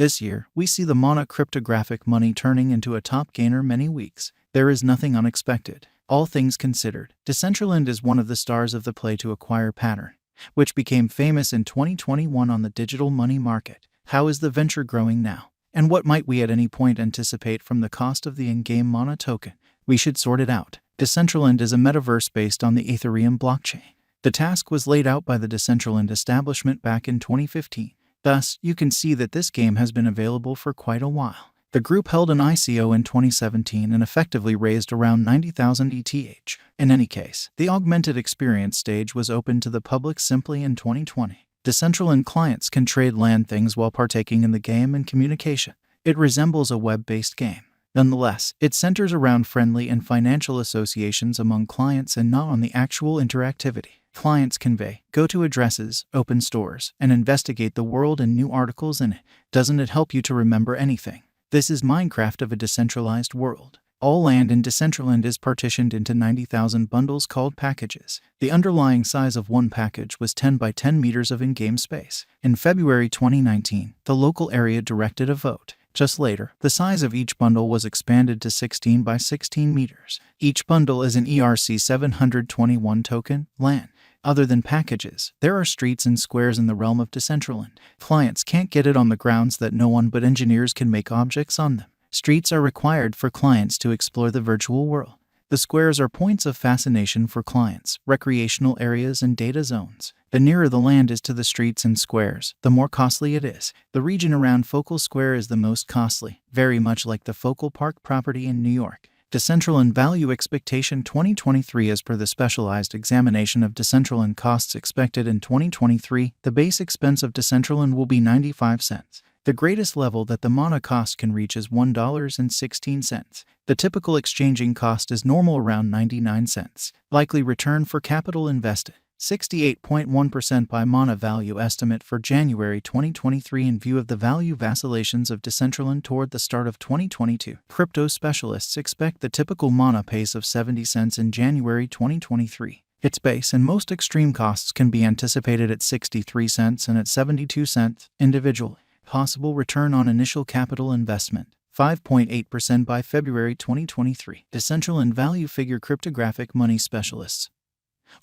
This year, we see the Mana cryptographic money turning into a top gainer many weeks. There is nothing unexpected. All things considered, Decentraland is one of the stars of the play to acquire pattern, which became famous in 2021 on the digital money market. How is the venture growing now? And what might we at any point anticipate from the cost of the in-game Mana token? We should sort it out. Decentraland is a metaverse based on the Ethereum blockchain. The task was laid out by the Decentraland establishment back in 2015. Thus, you can see that this game has been available for quite a while. The group held an ICO in 2017 and effectively raised around 90,000 ETH. In any case, the augmented experience stage was open to the public simply in 2020. Decentraland clients can trade land things while partaking in the game and communication. It resembles a web-based game. Nonetheless, it centers around friendly and financial associations among clients and not on the actual interactivity. Clients convey, go to addresses, open stores, and investigate the world and new articles in it. Doesn't it help you to remember anything? This is Minecraft of a decentralized world. All land in Decentraland is partitioned into 90,000 bundles called packages. The underlying size of one package was 10 by 10 meters of in-game space. In February 2019, the local area directed a vote. Just later, the size of each bundle was expanded to 16 by 16 meters. Each bundle is an ERC 721 token, LAN. Other than packages, there are streets and squares in the realm of Decentraland. Clients can't get it on the grounds that no one but engineers can make objects on them. Streets are required for clients to explore the virtual world. The squares are points of fascination for clients, recreational areas, and data zones. The nearer the land is to the streets and squares, the more costly it is. The region around Focal Square is the most costly, very much like the Focal Park property in New York. Decentraland Value Expectation 2023. As per the specialized examination of Decentraland costs expected in 2023, the base expense of Decentraland will be 95 cents. The greatest level that the Mana cost can reach is $1.16. The typical exchanging cost is normal around 99 cents. Likely return for capital invested, 68.1% by Mana value estimate for January 2023 in view of the value vacillations of Decentraland toward the start of 2022. Crypto specialists expect the typical Mana pace of 70 cents in January 2023. Its base and most extreme costs can be anticipated at 63 cents and at 72 cents individually. Possible return on initial capital investment, 5.8% by February 2023. Decentraland value figure cryptographic money specialists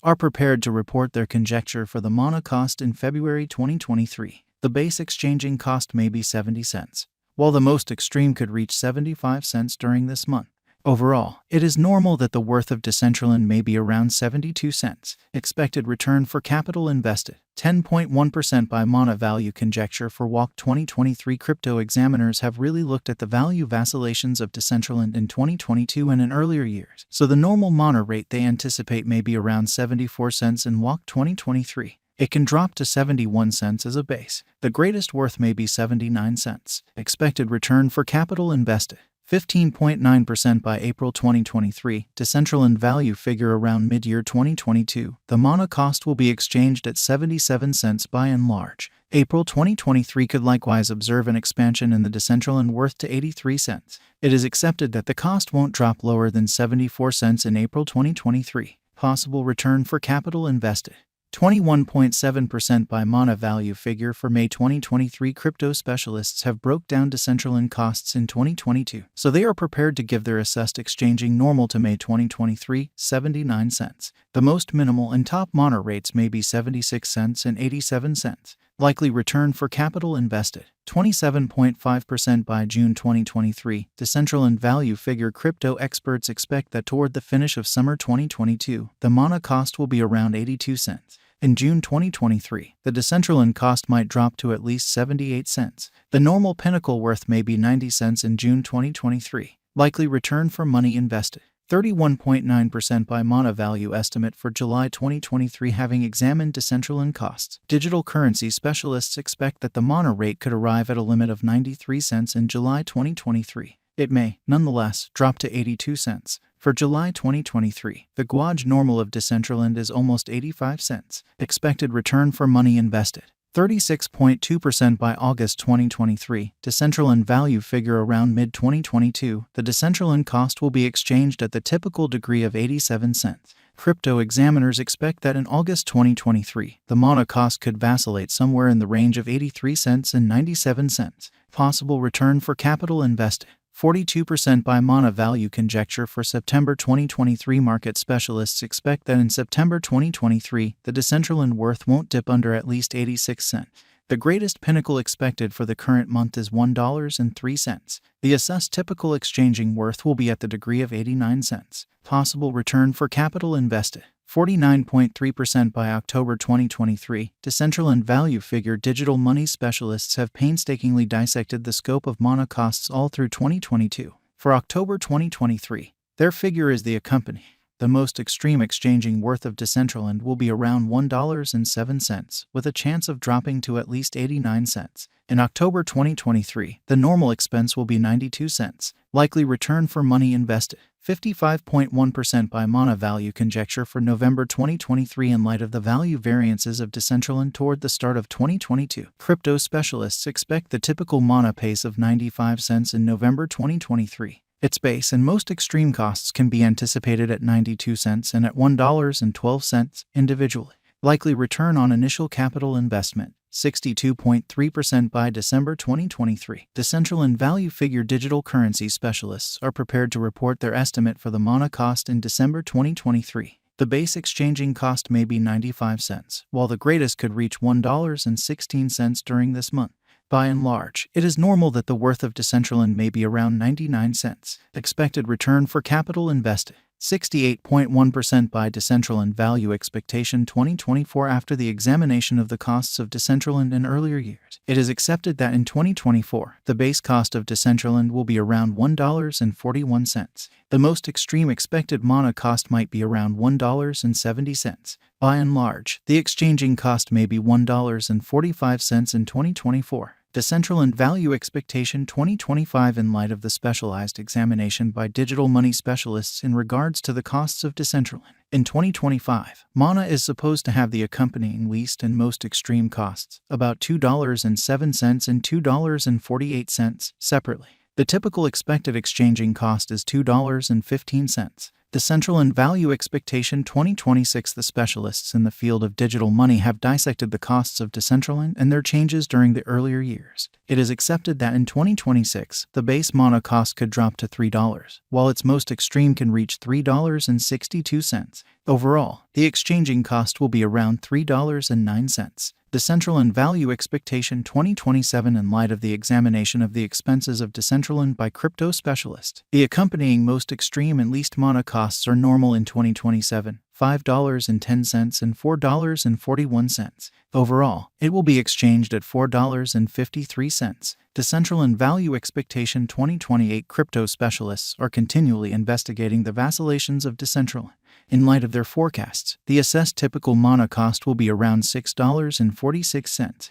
are prepared to report their conjecture for the Mana cost in February 2023. The base exchanging cost may be 70 cents, while the most extreme could reach 75 cents during this month. Overall, it is normal that the worth of Decentraland may be around 72 cents. Expected return for capital invested, 10.1% by Mana value conjecture for WALC 2023. Crypto examiners have really looked at the value vacillations of Decentraland in 2022 and in earlier years, so the normal Mana rate they anticipate may be around 74 cents in WALC 2023. It can drop to 71 cents as a base. The greatest worth may be 79 cents. Expected return for capital invested, 15.9% by April 2023. Decentraland value figure around mid-year 2022. The Mana cost will be exchanged at 77 cents by and large. April 2023 could likewise observe an expansion in the Decentraland worth to 83 cents. It is accepted that the cost won't drop lower than 74 cents in April 2023. Possible return for capital invested, 21.7% by Mana value figure for May 2023. Crypto specialists have broke down Decentraland costs in 2022, so they are prepared to give their assessed exchanging normal to May 2023, 79 cents. The most minimal and top Mana rates may be 76 cents and 87 cents. Likely return for capital invested, 27.5% by June 2023. Decentraland value figure crypto experts expect that toward the finish of summer 2022, the Mana cost will be around 82 cents. In June 2023, the Decentraland cost might drop to at least 78 cents. The normal pinnacle worth may be 90 cents in June 2023. Likely return for money invested, 31.9% by Mana value estimate for July 2023. Having examined Decentraland costs, digital currency specialists expect that the Mana rate could arrive at a limit of 93 cents in July 2023. It may, nonetheless, drop to 82 cents. For July 2023, the Guaj normal of Decentraland is almost 85 cents. Expected return for money invested, 36.2% by August 2023. Decentraland value figure around mid-2022. The Decentraland cost will be exchanged at the typical degree of 87 cents. Crypto examiners expect that in August 2023, the mana cost could vacillate somewhere in the range of 83 cents and 97 cents. Possible return for capital invested. 42% by mana value conjecture for September 2023. Market specialists expect that in September 2023, the Decentraland worth won't dip under at least 86 cents. The greatest pinnacle expected for the current month is $1.03. The assessed typical exchanging worth will be at the degree of 89 cents. Possible return for capital invested. 49.3% by October 2023. Decentraland value figure digital money specialists have painstakingly dissected the scope of mana costs all through 2022. For October 2023, their figure is the accompanying. The most extreme exchanging worth of Decentraland will be around $1.07, with a chance of dropping to at least 89 cents. In October 2023, the normal expense will be 92 cents. Likely return for money invested. 55.1% by mana value conjecture for November 2023 in light of the value variances of Decentraland toward the start of 2022. Crypto specialists expect the typical mana pace of 95 cents in November 2023. Its base and most extreme costs can be anticipated at 92 cents and at $1.12 individually. Likely return on initial capital investment, 62.3% by December 2023. Decentraland value figure digital currency specialists are prepared to report their estimate for the mana cost in December 2023. The base exchanging cost may be 95 cents, while the greatest could reach $1.16 during this month. By and large, it is normal that the worth of Decentraland may be around 99 cents. Expected return for capital invested. 68.1% by Decentraland value expectation 2024. After the examination of the costs of Decentraland in earlier years, it is accepted that in 2024, the base cost of Decentraland will be around $1.41. The most extreme expected mana cost might be around $1.70. By and large, the exchanging cost may be $1.45 in 2024. Decentraland value expectation 2025 in light of the specialized examination by digital money specialists in regards to the costs of Decentraland. In 2025, mana is supposed to have the accompanying least and most extreme costs, about $2.07 and $2.48 separately. The typical expected exchanging cost is $2.15. Decentraland value expectation 2026. The specialists in the field of digital money have dissected the costs of Decentraland and their changes during the earlier years. It is accepted that in 2026, the base mana cost could drop to $3, while its most extreme can reach $3.62. Overall, the exchanging cost will be around $3.09. Decentraland value expectation 2027 in light of the examination of the expenses of Decentraland by crypto specialists. The accompanying most extreme and least mana costs are normal in 2027, $5.10 and $4.41. Overall, it will be exchanged at $4.53. Decentraland value expectation 2028. Crypto specialists are continually investigating the vacillations of Decentraland. In light of their forecasts, the assessed typical mana cost will be around $6.46.